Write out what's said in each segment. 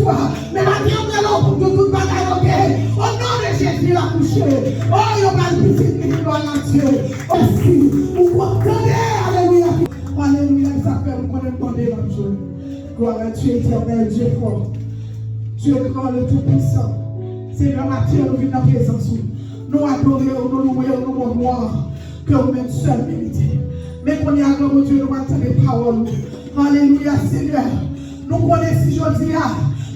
toi. Mais maintenant, nous allons pour tout bagaille, ok? Au nom de Jésus, la coucher. Oh, il y a une petite gloire à Dieu. Merci. Vous comprenez, alléluia. Alléluia, ça fait nous connaître ton Dieu. Gloire à Dieu éternel, Dieu fort. Dieu grand, le tout-puissant. Seigneur, Mathieu, nous venons en présence. Nous adorons, nous louons, nous mourons. Que vous-même seul méritez. Mais qu'on y a comme Dieu, nous attendons les paroles. Alléluia, Seigneur. Nous connaissons si je dis,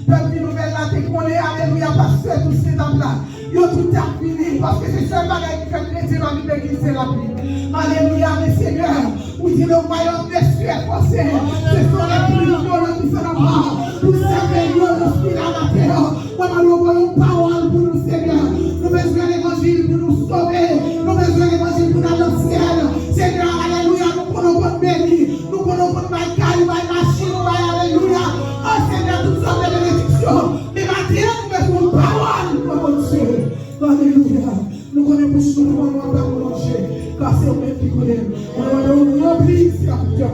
peuple nouvelle là, tu connais, alléluia, parce que tous ces hommes-là, ils ont tout terminé, parce que c'est seul bagage qui fait chrétien dans l'église, c'est la vie. Alléluia, mais Seigneur, vous dites le royaume des cieux est forcé. Ce sont les plus violents qui sont là-bas. Nous servons le spirit à la terre. Nous avons une parole pour nous, Seigneur. Nous besoin de l'évangile pour nous sauver. Nous besoin de l'évangile pour nous dans le ciel. Seigneur, alléluia, nous prenons votre béni. Nous prenons votre maïkaï, votre machine, alléluia. Oh Seigneur, toutes sortes de bénédictions. Mais maintenant, nous besoin de parole pour notre Dieu. Alléluia. Nous connaissons pour nous, nous avons manger. Car c'est vous-même qui connaît. Nous oublie, serviteur,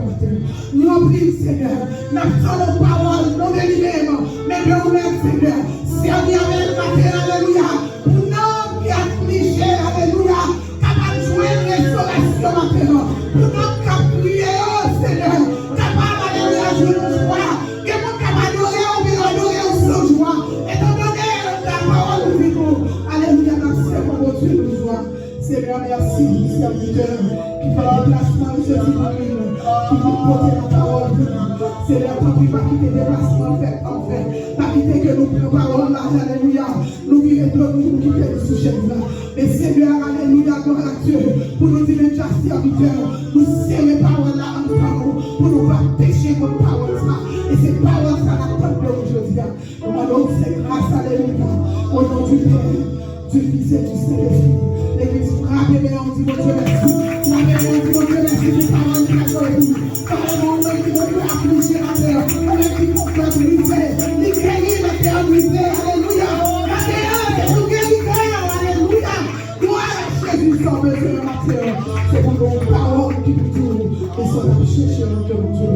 nous oublie, Seigneur. Nous avons nos paroles, non de lui-même, mais de nous-mêmes, Seigneur. Servir avec le matin, alléluia. Pour nous qui affligés, alléluia. Capable de jouer une restauration maintenant. Pour nous qui prier, oh Seigneur. Capable, alléluia, de nous joie. Que mon capable d'adorer, on veut adorer au sans joie. Étant donné la parole de nous. Alléluia, merci pour votre Dieu de joie. Seigneur, merci, serviteur, qui fait le déplacement de ce dimanche, qui peut porter la parole de nous. Seigneur, tant pis, pas quitter le déplacement, fait, pas quitter que nous prenons parole là, alléluia. Nous vivons de nous, nous quitter le sujet là. Et Seigneur, alléluia, gloire à Dieu, pour nous dire, déjà, serviteur, nous serrer parole là en nous, pour nous pas pécher contre parole ça. Et ces paroles ça, la porte de aujourd'hui. Nous allons c'est grâce, alléluia, au nom du Père, du Fils et du Saint-Esprit. L'église frappe et on dit mon Dieu merci. Frappe et on dit mon Dieu merci des paroles qui ont été dites. Parole on dit mon Dieu affliger la terre. On est qui pour faire briser. Les guérir la terre brisée. Alléluia. La terre c'est pour guérir. Alléluia. Gloire à Jésus sans besoin de la terre. C'est pour nos paroles qui nous disent. Et ça va chercher notre Dieu mon Dieu.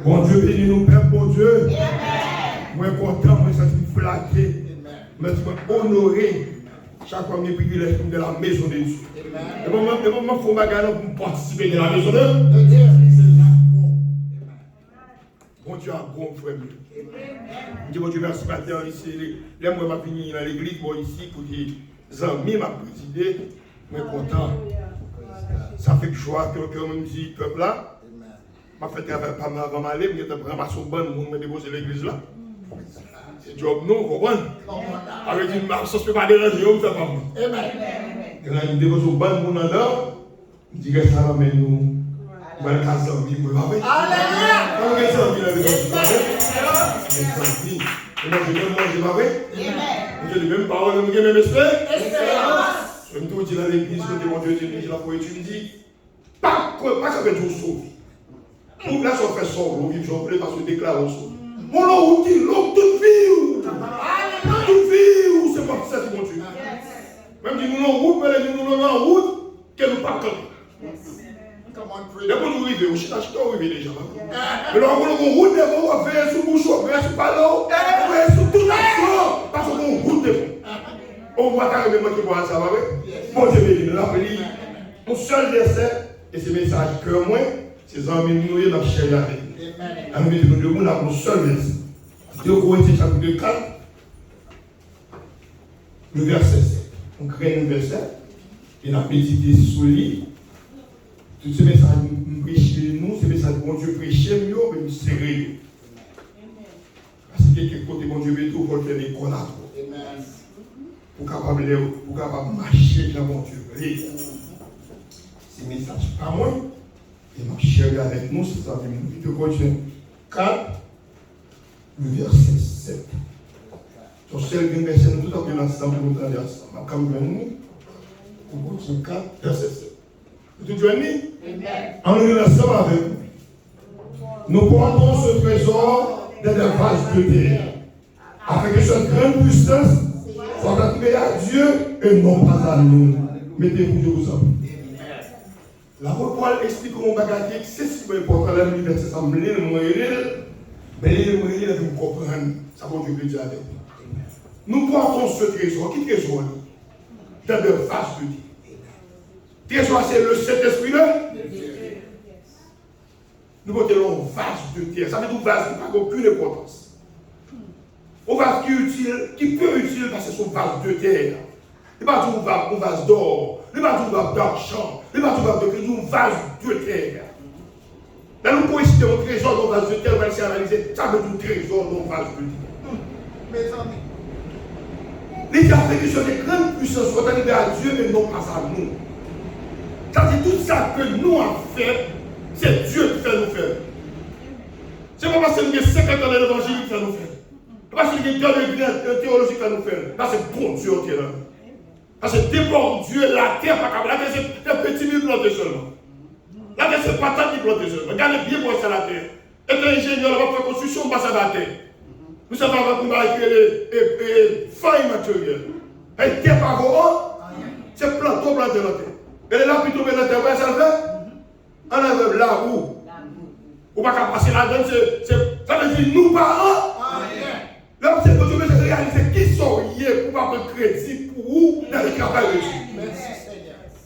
Bon Dieu, bénis-nous, Père, bon Dieu. Moi, content, moi, je suis flatté. Mais je suis honoré. Chaque fois que je privilège de la maison de Dieu. Et moi, il faut me participer de la maison de Dieu. Bon Dieu, un bon frère. Je dis, bon Dieu, merci matin ici. Les mois, je vais venir dans l'église, moi, ici, pour que les amis m'ont présidé. Moi, content. Ça fait joie que me dit, peuple là. Je fais travail pas mal avant d'aller, mais je vais ramasser un bon monde, me déposer l'église là. C'est job non, vous comprenez? Avec une marche, ça ne peut pas déranger, on ne fait pas moi. Et là, je dépose un bon monde là, je dis que ça va mais nous. On va le casser en vie, vous voyez? Alléluia! On va le casser en vie là, vous voyez? Et moi, je vais manger, vous voyez? J'ai les mêmes paroles, j'ai les mêmes espérances. Je me dis dans l'église, je dis, mon Dieu, je la pour étudier. Pas ça fait tout sauve. Pour là, ça fait sauve, on vit, j'en plais parce que je déclare au sauve. Mon nom, on dit, l'homme toute vie. Toute vie, c'est pas ça qui continue. Même si nous en route, mais nous en route, que nous pas camper. Dès qu'on nous arrive, on chita arrive déjà. Mais là, on route, on va faire sous bouche, on va faire sous ballon, on va faire sous tout l'action, parce qu'on route de bon. On va carrément mettre pour ça, va. Bon Dieu, béni, nous appelons un seul verset, et ce message que moi, ces amis nous y ont cherché la vie. Amis de nous, nous avons un seul verset. 2 Corinthiens chapitre 4, le verset 7. On crée un verset, et on a médité sur lui. Tout ce message nous prêcher nous, ce message bon Dieu prêcher mieux, mais nous serrer. Parce que quelque côté bon Dieu veut tout pour faire des connaître. Pour capable marcher dans mon Dieu. Ce message pas moi, Et ma chérie avec nous, c'est ça que nous dit que Colossiens 4, le verset 7. Sur ce verset, nous tout ensemble, nous allons ensemble. Comme nous, Colossiens 4, verset 7. Vous êtes venus? On est ensemble avec vous. Nous portons ce trésor dans des vases de terre, afin que cette grande puissance soit attribuée à Dieu et non pas à nous. Mettez-vous, je vous en prie. La Paul explique comment bagaille excessivement important dans l'université. Ça me lire, mais vous comprendre. Ça va Dieu dire avec vous. Nous portons ce trésor. Qui trésor? Dans des vases de terre. Trésor, c'est le Saint-Esprit là. Nous portons un vase de terre. Ça veut dire un vase qui n'a aucune importance. Un vase qui est utile, qui peut être utile parce que c'est un vase de terre. Il n'y a pas un vase d'or, il n'y a pas un vase d'argent, il n'y a pas un vase de crédit, un vase de terre. Là, nous pouvons citer un trésor dans un vase de terre, on va essayer d'analyser, ça veut dire un trésor dans un vase de terre. Les Africains sont des grandes puissances, sont arrivés à Dieu, mais non pas à nous. Ça dit tout ça que nous avons fait, c'est Dieu qui fait nous faire. C'est pas parce que nous avons 50 ans de l'évangile qui fait nous faire. C'est pas parce que nous avons une théologie qui fait nous faire. Là, c'est bon Dieu qui est là. Parce que d'abord, Dieu, la terre, pas capable. La terre, c'est un petit mille planté seulement. La terre, c'est pas tant qui planté seulement. Regardez bien pour ça la terre. Et un ingénieur, on va faire construction, on va passer la terre. Nous savons qu'on va écrire les failles matérielles. Et terre par voie, c'est planté la terre. Et là, plutôt, la terre, ça le fait. On a là où on va pas passer là-dedans, ça veut dire nous parents. Là, c'est que Dieu veut réaliser qui sont liés pour avoir crédit pour vous dans le travail de Dieu.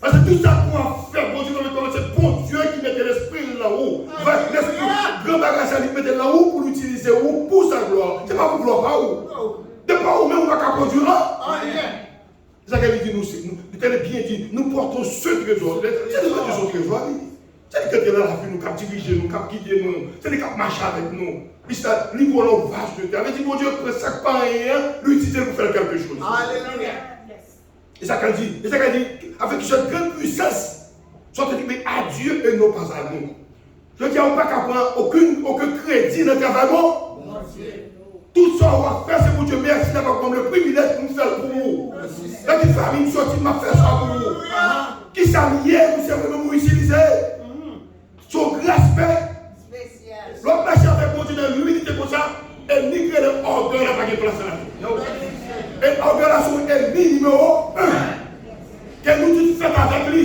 Parce que tout ça pour faire, bon Dieu, c'est bon Dieu qui met l'esprit là-haut. L'esprit, grand bagage, il met là-haut pour l'utiliser pour sa gloire. C'est pas pour gloire, pas où. De pas où même on va pas produire là. C'est ça qu'elle dit, nous avons bien dit, nous portons ce trésor. C'est le trésor. C'est quelqu'un qui a nous cap diriger nous, cap guider nous, c'est les cap marcher avec nous. Puis ça, lui pour l'on vache de terre. Il dit, mon Dieu, ne sac pas rien, l'utiliser pour faire quelque chose. Alléluia. Et ça qu'elle dit, avec cette grande puissance, soit attribuée à Dieu et non pas à nous. Je dis, on ne va pas prendre aucun crédit dans le travail. Tout ça, on va faire, c'est pour Dieu. Merci d'avoir comme le privilège de nous faire pour vous. La petite famille, nous sortit, m'a fait ça pour vous. Qui s'habille, vous savez, vous utiliser. Son respect, l'homme marche avec mon Dieu dans l'humilité comme ça, et nigrer l'orgueil n'a pas de place là. Et l'orgueil est ennemi numéro 1. Que nous tous faisons avec lui.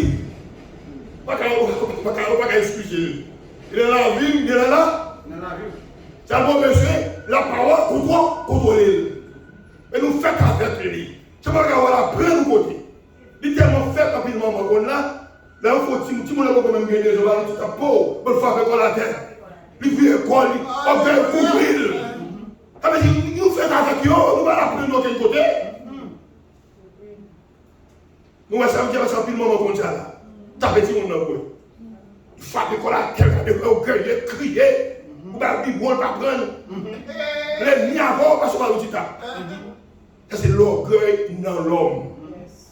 Pas qu'à excuser lui. Il est là, il est là. C'est le bon monsieur, la parole, contrôler. Et nous faisons avec lui. C'est pas qu'on va la prendre de côté. Il est tellement fait rapidement, là. Là, il faut que tout le monde même gagner des gens, tout à peau, pour faire avec la terre. Il vit l'école, on va couvrir. Ça veut dire, nous faisons avec eux, nous allons la prendre de l'autre côté. Nous allons faire ça, puis le moment comme ça, là. Ça veut dire, on a besoin. Il faut que la terre, on va crier, on va vivre, on va prendre. Les nids avant, parce qu'on va le dire. Ça, c'est l'orgueil dans l'homme.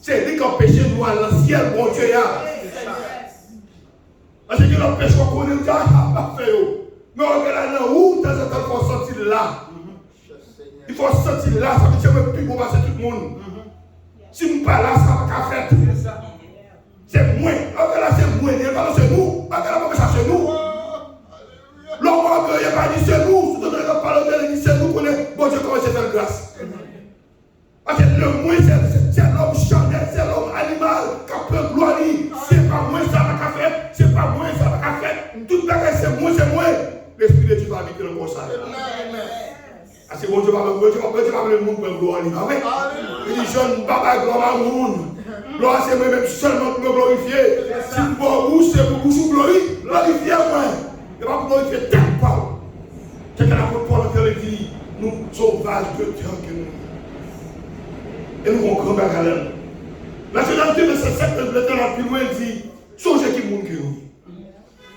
C'est lui qui empêche nous à l'ancien, bon Dieu. Parce que l'empêche qu'on connaît, on a fait. Mais on regarde où, dans ce temps, il faut sortir là. Il faut sortir là, ça veut dire que plus pour passer tout le monde. Si nous ne pas là, ça va pas faire. C'est moins. Là, c'est moins. C'est nous. Ça, c'est nous. L'homme, il n'y a pas dit c'est nous. Si on ne parle pas de c'est nous, qu'on est. Bon Dieu, comment c'est faire grâce. Parce que le moins, c'est l'homme charnel, c'est l'homme animal qui a peur de gloire. C'est pas moins ça va faire, c'est pas moins ça va faire. Tout bagage, c'est moins. L'esprit de Dieu va habiter dans le ça. Parce que bon Dieu va le monde pour gloire. Il dit, jeune, papa, gloire à monde. Gloire, c'est moi-même seulement pour me glorifier. Si vous c'est pour vous glorifier moi. Il va vous glorifier tant pas. C'est qu'à la Paul qui dit, nous sommes vases de Dieu que nous. Et nous avons grand bagarre. La Genèse 2, verset 7, le temps la plus loin dit, songez qui monde que nous.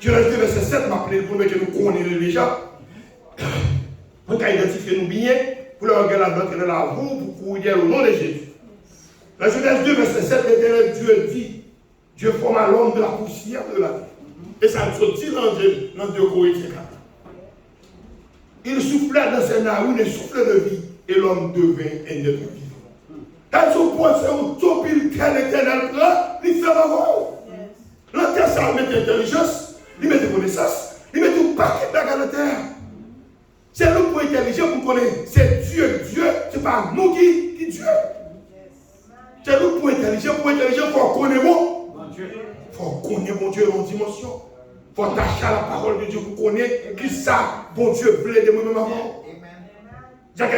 Genèse 2, verset 7, m'appelez pour que nous connaissions déjà. Pour identifier nous bien, pour le regarder dans la roue, pour courir au nom de Jésus. La Genèse 2, verset 7, l'Éternel Dieu dit, Dieu forma l'homme de la poussière de la terre. Et ça nous dit dans 2 Corinthiens 4. Il soufflait dans ses narines, il soufflait de vie, et l'homme devint un être vivant. Quand son poisson, son pile l'éternel prend, il fait la voix. La terre, ça met intelligence, il met connaissance, il met tout paquet de la terre. C'est nous pour intelligent pour connaître. C'est Dieu, Dieu, c'est pas nous qui Dieu. C'est nous pour intelligent, il faut connaître bon Dieu. Il faut connaître bon Dieu en dimension. Il faut attacher à la parole de Dieu pour connaître qui ça, bon Dieu, voulait de moi-même avant. Jacques,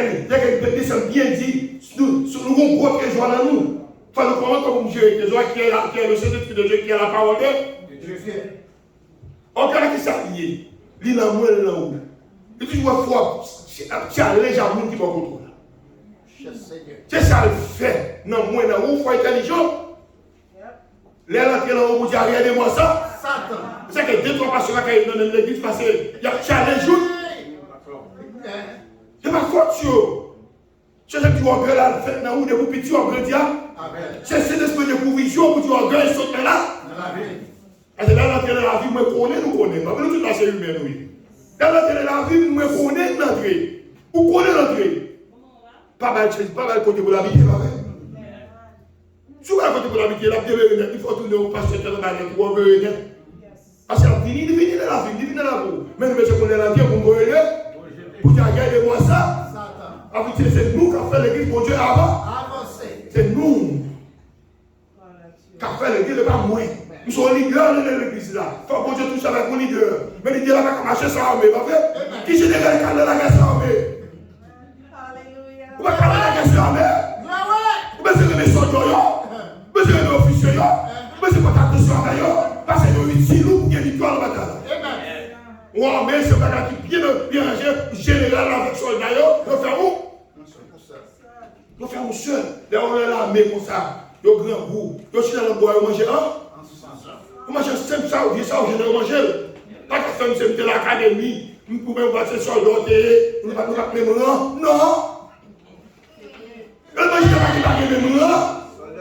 bien dit, nous avons gros trésor dans nous. Il faut nous comprendre comme Dieu est trésor qui est le Saint-Esprit de Dieu, qui est la parole de Dieu. On regarde qui s'habille, il est en moins là-haut. Et puis, il faut challenger à monde qui va contrôler. C'est ça le fait. Non, moi, là-haut, il faut être intelligent. Les gens qui sont là-haut, vous dites, regardez-moi ça. C'est que 2-3 pasteurs qui sont dans l'église parce qu'il y a challenge. C'est pas faute, c'est ce qui orgueille là, le fait, où des petits orgueils, c'est cet esprit de provision pour tu orgueil sauter là. Parce que dans la vie, nous connaissons. Nous sommes assez humains, oui. Dans la vie, nous connaissons l'entrée. Vous connaissez l'entrée. Pas mal côté pour l'habiter, pas vrai. Si vous avez côté pour l'habiter, il faut tourner au pasteur de la baguette pour orgueil. Parce que la vie, il vient dans la vie, il vient dans la vie. Mais nous, je connais la vie pour nous aider. Pour dire, regardez-moi ça. C'est nous qui avons fait l'église pour Dieu avant. C'est nous qui avons fait l'église, pas moi. Nous sommes leaders de l'église là. Il faut que Dieu touche avec mon leader. Mais l'idée là, va marcher sans armée, pas vrai? Qui c'est déjà le cadre de la guerre sans armée? Vous pouvez parler de la guerre sans armée? Vous pouvez se remettre sur yo. Vous pouvez se remettre officier yo. Vous pouvez se porter attention à yo. Parce que nous utilisons pour gagner victoire dans la bataille. Ou armée, c'est pas qui bien rangé, général avec soldat yo. Nous faisons où? Nous faisons seul. Là, on est l'armée comme ça. Yo grand goût. Yo si dans le bois, on mange vous mangez simple ça, ou bien ça, ou général manger. Pas que ça, c'est de l'académie. Nous pouvons passer sur l'autre, nous ne pouvons pas non. Non. Le manger n'est pas qui même là.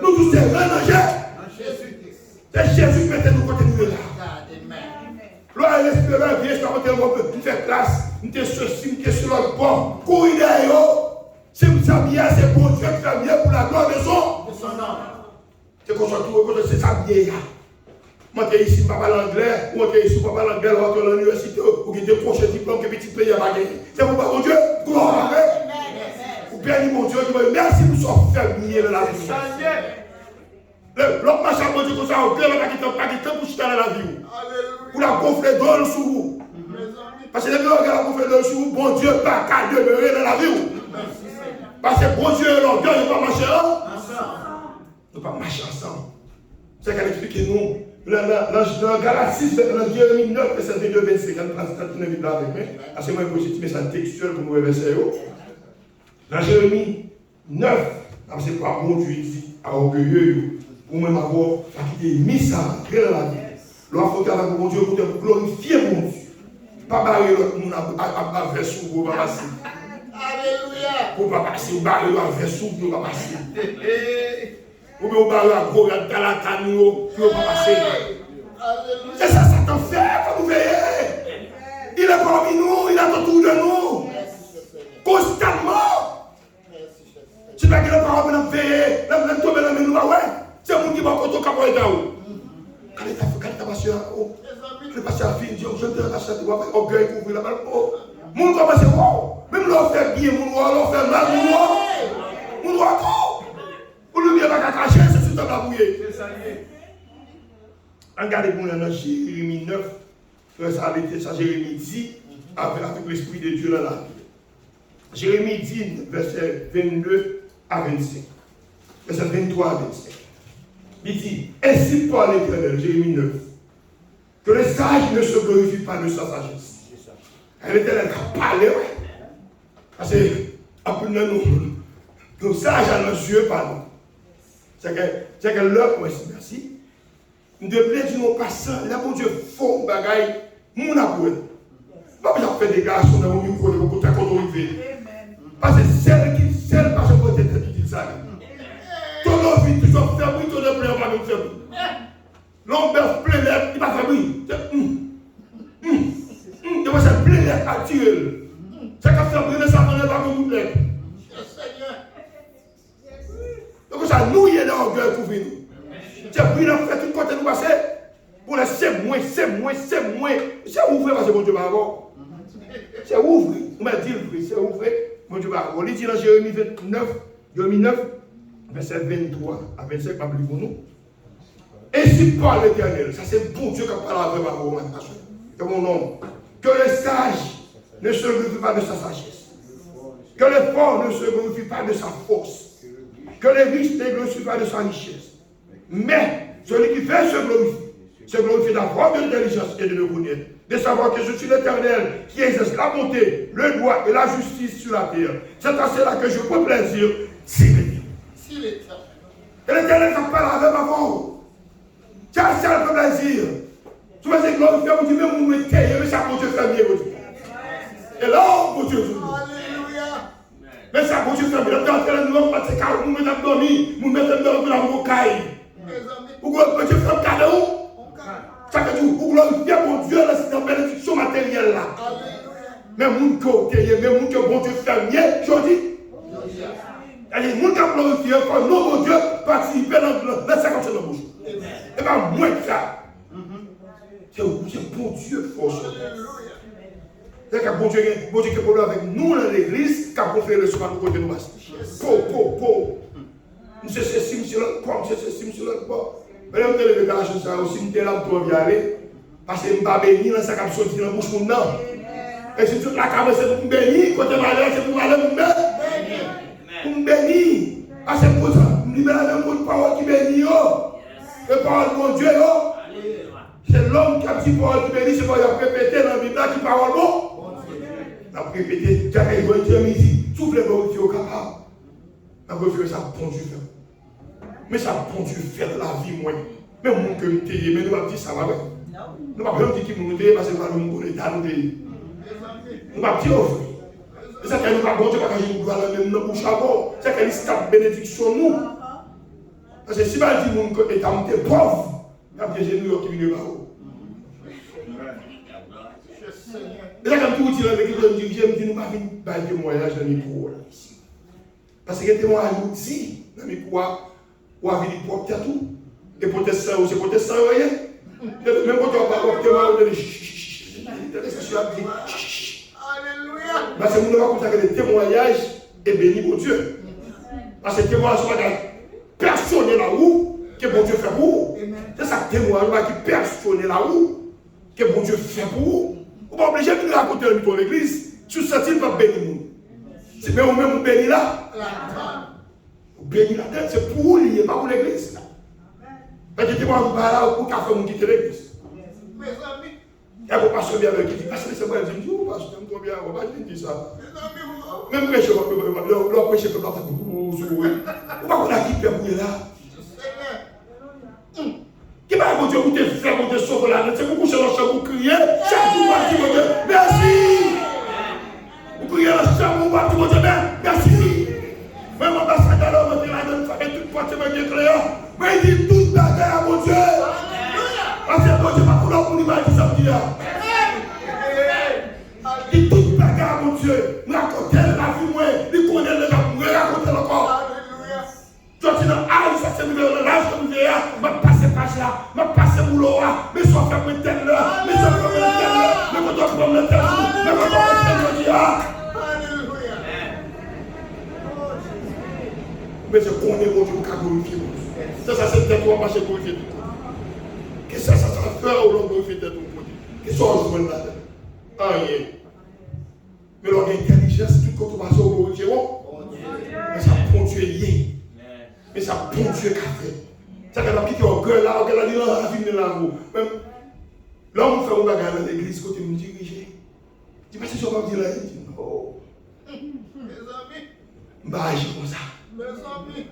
Nous tous, c'est vrai manger. C'est Jésus qui mettait nous côté nous là. Là, l'espérance vient, c'est nous faire place. Nous sommes ceci, nous sommes sur l'autre bord. Courir derrière. Si vous savez, c'est bon Dieu qui fait bien pour la gloire de son nom. C'est qu'on soit tout, c'est ça bien. Moi, je suis ici, je parle anglais, ou je suis ici, je parle anglais, ou je suis à l'université, ou je suis prochain diplôme que petit pays a gagné. C'est pour mon Dieu, gloire. Ou bien, mon Dieu, merci pour son fermier de la vie. L'autre machin, mon Dieu, comme ça, on peut pas quitter pour chuter dans la vie. Pour la gonfler d'or sur vous. Parce que les gens qui ont la gonfler d'or sur vous, bon Dieu, pas qu'à demeurer dans la vie. Parce que bon Dieu, l'orgueil, ne pas marcher ensemble. Ne pas marcher ensemble. C'est qu'elle explique nous. Dans Galatie 6, dans Jérémie 9, verset 22, 25, quand vous avez vu là avec moi, parce que moi, je vais mettre ça textuel pour nous verser. Dans Jérémie 9, c'est pas bon Dieu dit à orgueilleux, pour même avoir mis ça, créer la vie. L'on faut travailler pour bon Dieu, pour glorifier mon Dieu. Pas barrer l'autre monde à verser pour pas passer. Alléluia. Pour pas passer, ou barrer l'autre à verser pour pas passer. Ou bien on va à gros dans la canot, puis on va passer. C'est ça, Satan fait, quand vous veillez. Il est parmi nous, il est autour de nous. Constamment. Si tu as que le parole pour nous veiller, nous tomber dans le nous, c'est le monde qui va côté au capoeira. Quand il est passé, je passe à la fin, je te laisse à toi, avec orgueil, couvrir la balle. Mon commence à même l'on fait bien, l'on fait mal, mon doit tout. Pour lui, il va cacher, c'est tout à bouiller. Regardez pour dans Jérémie 9, ça Jérémie 10, avec l'Esprit de Dieu dans la vie. Jérémie 10, verset 22 à 25. Verset 23 à 25. Il dit, ainsi parle l'Éternel, Jérémie 9, que les sages ne se glorifient pas de sa sagesse. L'Éternel a parlé, ouais. Parce que, après nos sages à nos yeux, pardon. C'est que l'heure, merci. Nous devons dire nos passants, là, mon Dieu, font bagaille, mon aboué. Pas besoin de faire des garçons dans mon micro, de côté à côté. Parce que celle parce que peut-être qui dit ça. Ton envie, tu dois faire oui, ton envie, on va nous faire. L'homme plein l'air, il va faire bruit. Il va faire plein l'air à tirer. C'est quand ça brûle, ça prend pas comme tout l'air. Donc ça nous y est d'orgueil pour venir. C'est brûle, on fait tout côté nous passer. Pour les c'est moins. C'est ouvert parce que mon Dieu va avoir. C'est ouvert. On m'a dit le c'est ouvert. Mon Dieu va avoir. Il dit dans Jérémie 9, verset 23 à 25, pas plus pour nous. Ainsi parle l'Éternel. Ça c'est bon Dieu qui parle avec ma voix. C'est mon nom. Que le sage ne se glorifie pas de sa sagesse. Que le fort ne se glorifie pas de sa force. Que les riches ne glorifient pas de sa richesse. Mais celui qui fait se glorifie d'avoir de l'intelligence et de le connaître. De savoir que je suis l'Éternel qui exerce la bonté, le droit et la justice sur la terre. C'est à cela que je prends plaisir, si l'Éternel. Et l'Éternel qui parle avec ma voix. C'est à ça le plaisir. Tu vas se glorifier, vous dites, mais vous mettez, mais ça pour Dieu fait mieux. Et là, pour Dieu. Alléluia. Mais ça pour Dieu fait mieux. Dans le nom, parce que nous mettons dormir, nous mettons dans la rocaille. Vous voulez Dieu fait cadeau? Ça veut dire, vous glorifiez pour Dieu, la bénédiction matérielle là. Mais mon côté, mais mon Dieu, bon Dieu fait mieux, je dis. Et mon Dieu glorifié, quand nous, mon Dieu, participer dans la 50 de bouche. Et bien, moins que ça. C'est bon Dieu, force. C'est que bon Dieu qui est problème avec nous dans l'église, qui a confié le soir de côté de nous. Monsieur Cécile, monsieur le port. Mais on télé de l'argent ça aussi, on télé là pour y aller. Parce que je ne suis pas béni dans sa cap sorti dans la bouche pour nous. Et si toute la caméra c'est pour me bénir, côté malheur c'est pour aller pour me bénir. Pour me bénir. Parce que pour ça, je dis la même parole qui bénit. La parole de mon Dieu. C'est l'homme qui a dit parole qui bénit, c'est pas il a répété dans la Bible qui parole bon. Il a répété, Dieu a dit, souffle le bon Dieu capable. Il a refait ça bon Dieu. Mais ça bon Dieu fait la vie moins. Mais mon que nous t'ayons, mais nous avons dit ça va. Nous n'avons pas dit qu'il nous t'ayons parce que nous avons dit ça nous t'ayons. Nous n'avons pas dit offre. C'est que nous n'avons pas dit que nous avons même dans bouche à bord. C'est que nous avons bénédiction nous. Parce que si nous avons dit que nous sommes pauvres, nous avons dit que nous qui viennent là-haut. Et là, quand tout dit dans l'église, je me dis, nous n'avons pas de témoignage dans les cours. Parce que les témoignages nous disent, dans les cours, ou à venir pour tout. Et pour te ça, c'est pour te ça, rien. Même quand on va avoir témoignage, on dit, alléluia. Parce que nous n'avons pas que les témoignages est béni pour Dieu. Parce que les témoignages sont personnels là-haut, que bon Dieu fait pour vous. C'est ça, témoignage qui personnel là-haut, que bon Dieu fait pour vous. Vous n'êtes pas obligé de nous raconter dans l'église, tu ne sais pas bénir nous. C'est même vous bénir là. Vous bénir là-dedans, c'est pour vous lier, pas pour l'église. Parce que témoignage là pour faire mon quitter l'église. Et vous passez bien avec qui dit, parce que c'est moi, je dis, oh, parce que je me bien, on va dire ça. Même prêcher, leur prêcher, peut pas faire vous va qu'on a qui fait bouiller là. Qui va vous dire, vous te faire, vous te sauver là, c'est vous coucher dans la chambre, vous criez, chaque jour, vous dites, merci. Vous criez dans la chambre, vous dites, merci. Même ambassadeur, vous dites, tout le porte me déclare, mais il dit, toute bagarre à mon Dieu. Parce que mon Dieu, pas pour l'homme, il m'a dit ça, il dit toute bagarre, mon Dieu, me raconter la vie, moi, il connaît le gens, me raconter encore. Tu as dit, ah, ça c'est le l'âge comme il y a, je passe page là, je passe boulot là, mais soit faire une telle là, mais soit faire une telle là, mais quand on prend le tel, mais quand on prend le tel, alléluia. Mais je connais mon Dieu qui a glorifié. Ça, c'est peut-être toi, marcher glorifié. Qu'est-ce que ça va faire au long de glorifier tout le monde? Qu'est-ce que ça va faire là-dedans? Rien. Mais l'intelligence, tout quand on va se glorifier, mais ça prend Dieu lié. Mais ça bon Dieu qu'a fait. Ça qu'elle a quitté au cœur là, qu'elle a dit la vie de l'amour. L'homme fait un bagage dans l'église côté me diriger. Tu sais pas si je vais dire là, il dit non. Mes amis. Bah agir comme ça. Mes amis.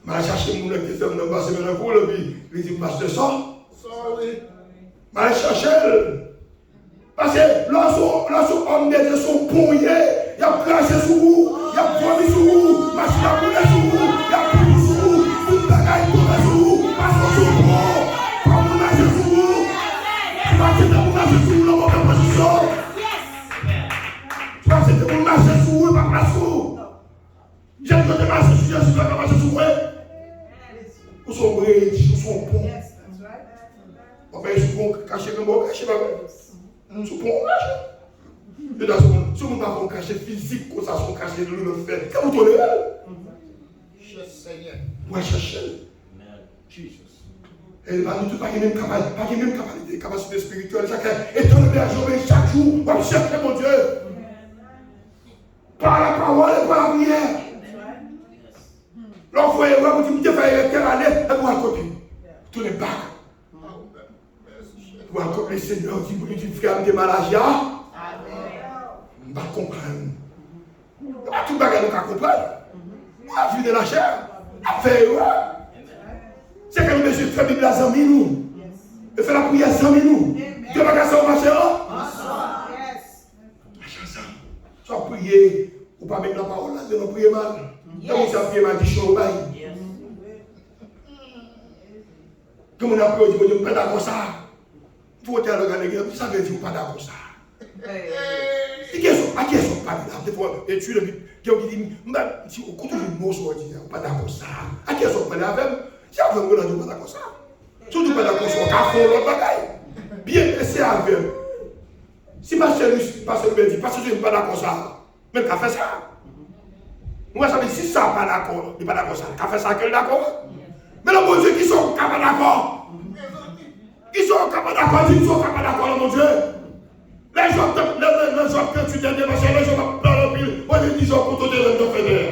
M'a cherché mon qui fait dans bas c'est dans le puis il dit pasteur sort. Sorry. M'a cherché. Parce que lorsqu'on homme de son pouillé, il a craché sur vous, il a vomi sur vous, machine à bouler sur vous, il a pris sur vous, toute bagaille tombée sur vous, parce que sur vous, comme marcher sur vous, dans votre position. Soit c'était pour marcher sur vous, pas marcher sur vous. J'ai dit que marcher sur Jésus, pas marcher sur vous. Ou son bridge, ou son pont. On va sur pont caché comme on caché, pas vrai? Sur pont, on cache. Et dans ce monde, si on n'a pas caché physique, comme ça, son caché de lui, fait. Qu'est-ce que vous tournez? Seigneur. Moi, chercher. Et pas du tout, pas même capacité spirituelle. Et dans le berger, chaque jour, on cherche mon Dieu. Par la parole et par la prière. L'enfant est là, vous dites, quelle année, et vous en copiez. Tout n'est pas. Vous en copiez, Seigneur, qui dit, frère, des maladies. On va comprendre. Tout le bagage, on va comprendre. On va de la chair. Affaire, c'est que le monsieur fait la Bible à Zami nous. Il fait la prière à Zami nous. Dieu va casser au marché. Tu vas prier, ou pas mettre la parole là, de nous prier mal. Comment ça prier mal, dit chaud, comment on a prié, on dit, pas d'accord ça. Il faut dire le gars, ça veut dire pas d'accord ça. Et qui est-ce pas d'accord? Des fois, et tu le dis, si on continue de mots sur dire, pas d'accord ça. À qui est-ce pas d'accord? Si on veut me dire, pas d'accord ça. Si on dit pas d'accord ça, on va faire l'autre bagaille. Bien, c'est avec. Si ma chérie, pasteur me dit, parce que je ne suis pas d'accord ça, même qu'à faire ça. Moi, ça veut dire, si ça n'est pas d'accord, il n'est pas d'accord ça, qu'à faire ça, qu'elle est d'accord. Mais le bon Dieu, qui sont pas d'accord? Qui sont pas d'accord? Ils sont pas d'accord, mon Dieu. Les gens que tu dis, les gens qui pleurent, on les dit, pour te dire, le fédère.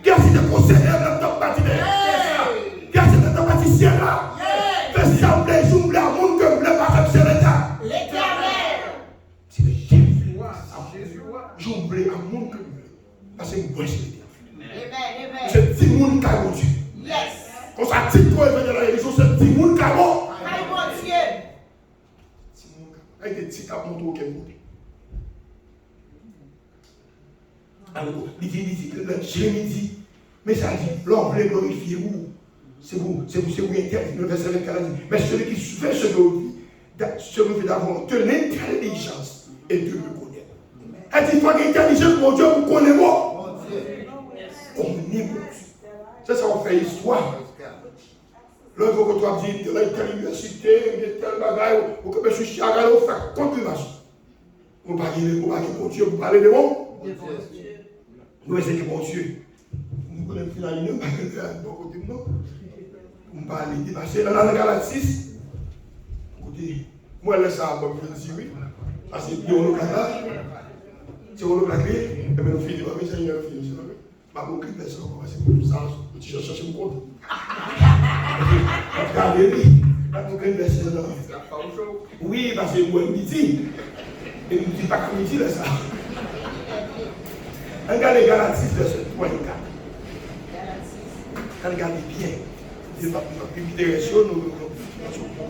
Qu'est-ce que tu conseilles, le bâtiment? Qu'est-ce que tu bâtissais là? Fais sembler, j'oublie à mon que le pas c'est l'État. C'est le Jésus. J'oublie à mon que parce que moi, c'est l'État. C'est 10 moun qui a mon Dieu. Quand ça dit toi, il va dans la religion, c'est 10 moun qui a mon Dieu. Avec des petits capes montaux qu'elle monte. Alors, il dit, Jérémie dit, mais ça dit, l'homme voulait glorifier vous. C'est vous interdit, le verset 24 dit, mais celui qui fait ce que vous dit, celui qui d'avoir de l'intelligence et de me connaître. Elle dit, toi qui es intelligent, mon Dieu, vous connaissez moi. On est mon Dieu. C'est ça, on fait histoire. L'œuvre que tu as dit, de l'université, de tel bagaille, ou que je suis chargé de faire confirmation. Vous parlez de mon Dieu, vous parlez de mon Dieu. Nous, c'est que mon Dieu. Nous voulons finaliser, nous parlons de bon côté, non. Vous parlez de passer dans la Galatie 6. Moi, je laisse ça à moi, je dis oui. Parce que nous, on a si on a créé, et bien nous finissons, mais c'est une fille. Ma beaucoup de personnes, c'est comme ça, je cherche mon compte. Regardez-lui, la beaucoup de personnes. Oui, parce que moi, midi, et nous ne disons pas qu'à midi, là, ça. Regardez Galatie, verset 3 et 4. Regardez bien. Nous avons une direction, nous avons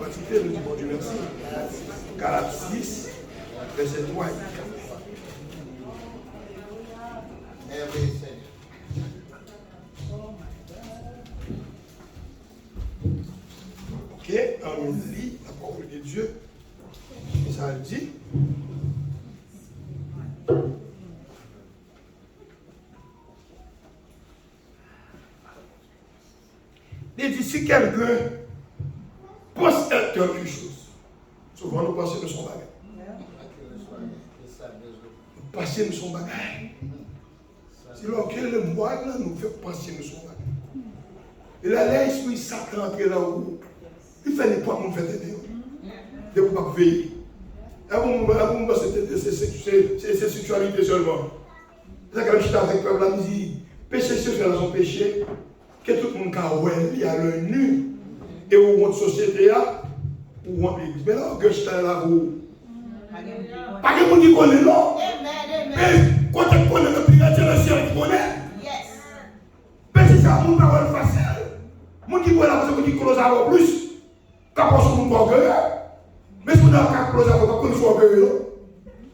quantité, nous disons Dieu merci. Galatie 6, verset 3 et 4. Ok, on lit la parole de Dieu. Et ça dit. Il dit si quelqu'un pense être quelque chose, souvent nous pensons de son bagage. Nous pensons de son bagage. C'est lorsque le moine nous fait penser de son bagage. Et là, l'esprit Satan qui est là où il fait n'importe quoi, on fait des de ne pas veiller. C'est sexualité seulement. C'est quand je suis avec le peuple, il dit péché sexuel dans son péché, que tout le monde a il y a le nu, et où on société là, où on l'église. Mais là, que je suis là où pas que monde qui connaît, non. Mais quand tu connais le prière, c'est le ciel qui connaît. Mais c'est ça, mon parole facile. Mon qui connaît la personne qui close à plus. Quand on se orgueilleux, mais si on a un close à l'eau, on se orgueilleux.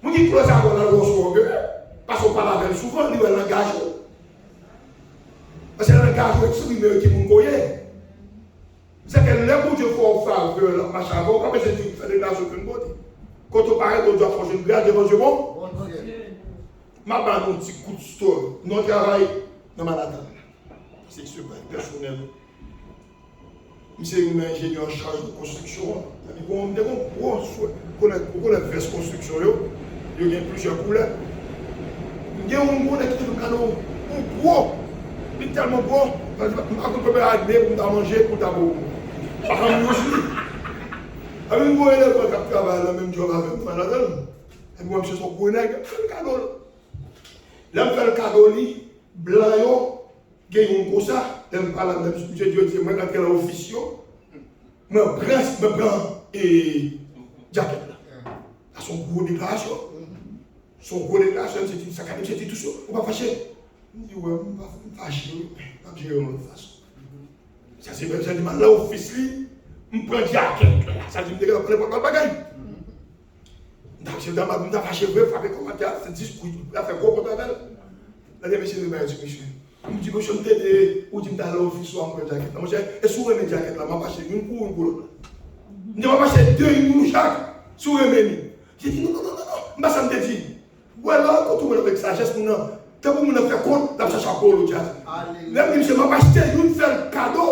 Mon qui close à l'eau, on se orgueilleux. Parce qu'on parle avec souvent, il y a un langage. Parce que le langage exprimé qui vous connaît. C'est que le bon Dieu faut faire le machin avant, comme c'est dit, faire des nations qu'une beauté. Quand on paraît, on doit faire une grâce devant Dieu. Bon, je vais un petit coup de store. Notre travail dans Manhattan. C'est personnel. Je suis un ingénieur en charge de construction. On connaît la construction. Il y a plusieurs couleurs. Il y a un gros qui est gros. Il est tellement gros. Je ne peux pas aller pour manger, pour t'avoir. Par contre, aussi. Avec un gros élève qui travaille dans le même job avec moi. Et moi, je suis son gros nègre. Je fais le cadeau. Là, je fais le cadeau, blanc, qui est un gros ça. Je parle à même sujet, je dis, moi, quand elle est officier, je prends et jacket là. Son gros déclaration. Son gros déclaration, c'est une saccade, c'est tout ça. On va fâcher. Je dis, ouais, on va fâcher, on va gérer de toute façon. Ça, c'est même ça, je dis, là, officier, je prends jacket. Ça, je me dis, je ne prends pas de bagaille. Je suis fâché, je vais frapper commentaire, c'est 10 coups, je vais faire gros contre elle. Là, monsieur, monsieur. Je me dis, monsieur, je t'aide, ou tu me donnes l'office, ou un jacket. Je dis, et souvent, mes jackets là, je vais fâcher une pour l'autre. Je vais fâcher deux, une pour chaque, souvent, mes. J'ai dit, non, je me dis, ouais, là, quand on me avec sagesse, quand on me fait compte, je vais chercher un peu le jazz. Même monsieur, je vais acheter une seule cadeau.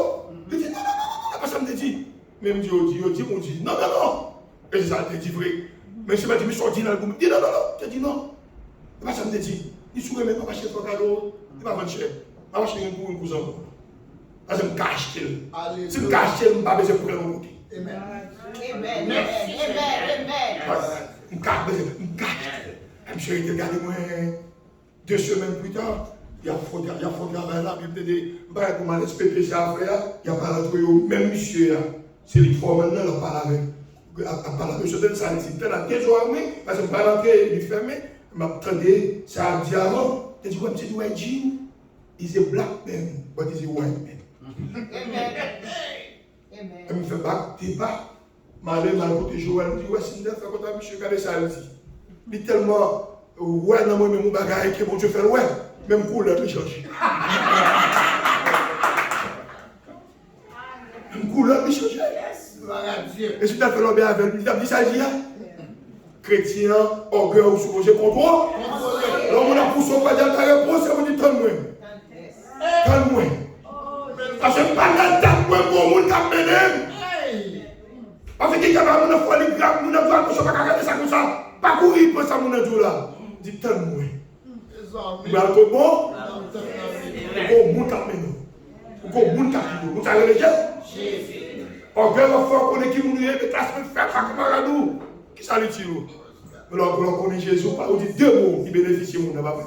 Je dis, non, ça me dit. Même Dieu dit, non. Et c'est ça, je dis vrai. Mais je me dis, mais je dis, non, je dis non. Et ça me dit, il sourit même pas acheter ton cadeau, il va vendre cher. Je vais acheter une cousin. Je me cache. Si je me cache, je ne vais pas besoin de problème. Amen. Je me cache. Je me regarde moi 2 semaines plus tard. Il y a faux travail là, il me dit, comment les PPC à faire, il y a pas de même monsieur, c'est lui qui forme maintenant, il parle avec. Je donne ça, il a 2 jours armé, parce que je ne vais pas rentrer, il est fermé, je m'attendais, ça a dit avant, il dit, petit white jean, he's a black man, but he's a white man. Il me fait back, débat, je vais aller côté Joël, il me dit, ouais, si je fais comme ça, monsieur, regardez ça, il dit. Il est tellement, ouais, non, moi, mon bagage, que bon Dieu fait, ouais, même couleur, il change. Même couleur, il change. Et si tu as fait l'objet avec lui, tu as dit ça, il dit, chrétien, orgueil ou supposé contrôle. Alors, on a poussé au pas de ta réponse, et on dit, donne-moi. Donne-moi. Parce que pas dans ta pointe pour le monde qui a mené. Parce que quelqu'un va me faire les grammes, nous n'avons pas regarder ça comme ça. Pas courir pour ça, mon Dieu là. Dis, donne-moi. Il va être bon. Au monde qui a mené. Au monde qui a mené. Vous savez les gens? Orgueil va faire qu'on est qui nous est, mais classe me fait pas comme à nous. Qui ça lui tire? Mais là, on connaît Jésus, on dit 2 mots qui bénéficient mon papa.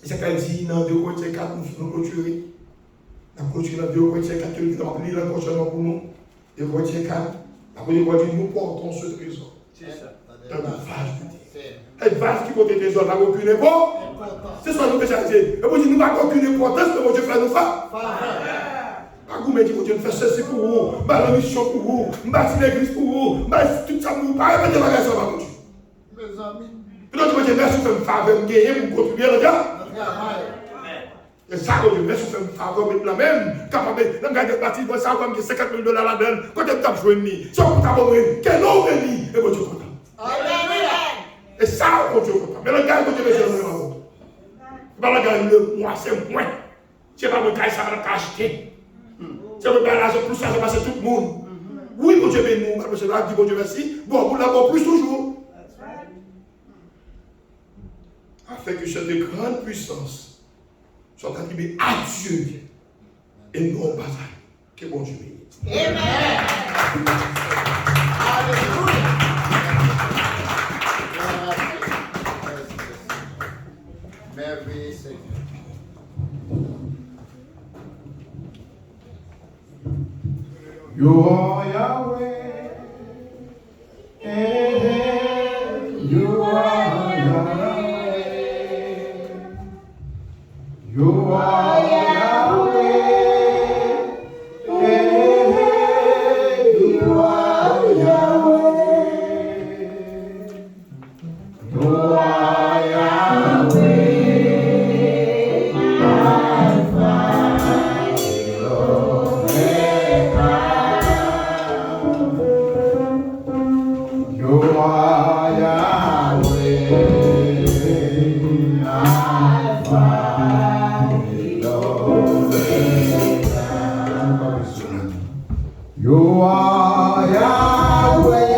C'est qu'elle dit dans 2 Corinthiens 4, nous clôturer. Nous clôturer dans 2 Corinthiens 4, nous avons pris le prochainement pour nous. 2 Corinthiens 4, après nous dit nous portons ce trésor. C'est ça. Dans une vase de terre. Une vase qui porte des trésors n'a aucune importance. C'est ça nous faisons dire. Et vous dites, nous n'avons aucune importance, mais mon Dieu fait nous faire. Vous me dites, Dieu fait ceci pour vous, la mission pour vous, l'église pour vous, tout ça pour vous, pas répéter ma raison à Dieu. Mes amis. Et donc, Dieu, merci pour faire une faveur, me gagner, pour contribuer à la et ça, Dieu, merci pour faire une faveur, mettre la même, capable de regarder le bâtiment, ça comme $50 000 là-dedans, quand tu as joué une nuit, si on peut t'avoir quel autre nuit, et bon Dieu content. Et ça, bon Dieu content. Mais le gars, bon Dieu, c'est le même. Pas le gars, moi, c'est moi. C'est pas mon gars, ça va t'acheter. C'est le barrage plus ça, c'est tout le monde. Oui, mon Dieu, béni, nous, monsieur, dit bon Dieu, merci. Bon, vous l'avez plus toujours. Afin que cette grande puissance soit attribuée à Dieu et non pas à que bon Dieu bénisse. Amen. Alléluia. Merveilleux Seigneur. You are Yahweh, you are Yahweh, you are Yahweh, you are Yahweh, you are Yahweh. You are Yahweh, Alpha and Omega. You are Yahweh.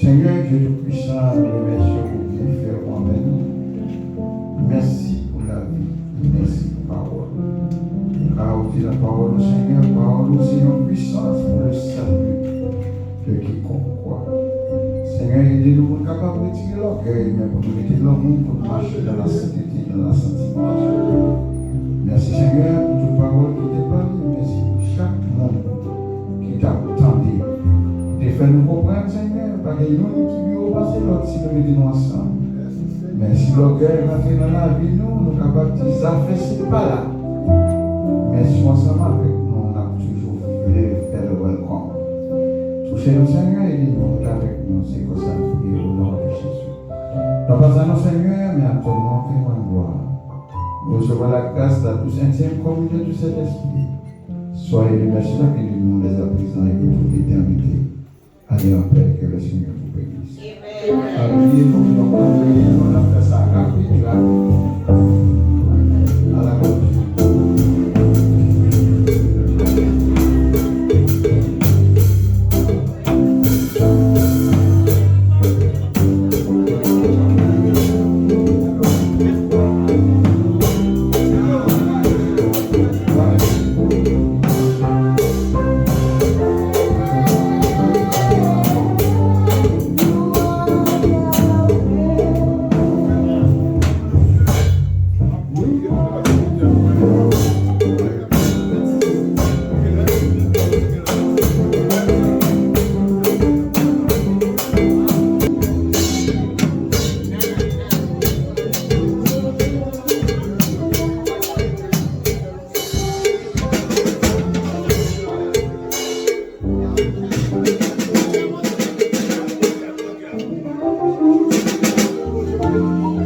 Seigneur Dieu Tout-Puissant, nous remercions pour bien faire moi-même. Merci pour la vie, merci pour la parole. Car aussi la parole au Seigneur, la parole aussi en puissance pour le salut de quiconque croit. Seigneur, aidez-nous pour capable de retirer l'orgueil, mais pour nous mettre l'amour, pour marcher dans la sainteté, dans la sanctification. Merci Seigneur pour toute parole qui t'est parlée, merci pour chaque monde qui t'a entendu. Fais-nous comprendre, Seigneur, parce qu'il y a qui vont passer l'autre si nous mettons ensemble. Mais si l'orgueil rentre dans la vie, nous sommes capables de dire, ça fait ce pas là. Mais si ensemble avec nous, on a toujours voulu faire le welcome. Touchez-nous, Seigneur, et dis-nous avec nous, c'est comme ça, et au nom de Jésus. Donc, pas à nous, Seigneur, mais à ton nom, fais-moi gloire. Nous recevons la grâce de la plus intime communion du Saint-Esprit. Soyez les messieurs qui nous les apprisons et pour toute l'éternité. Allez en paix, que le Seigneur vous bénisse. Amen. Amen.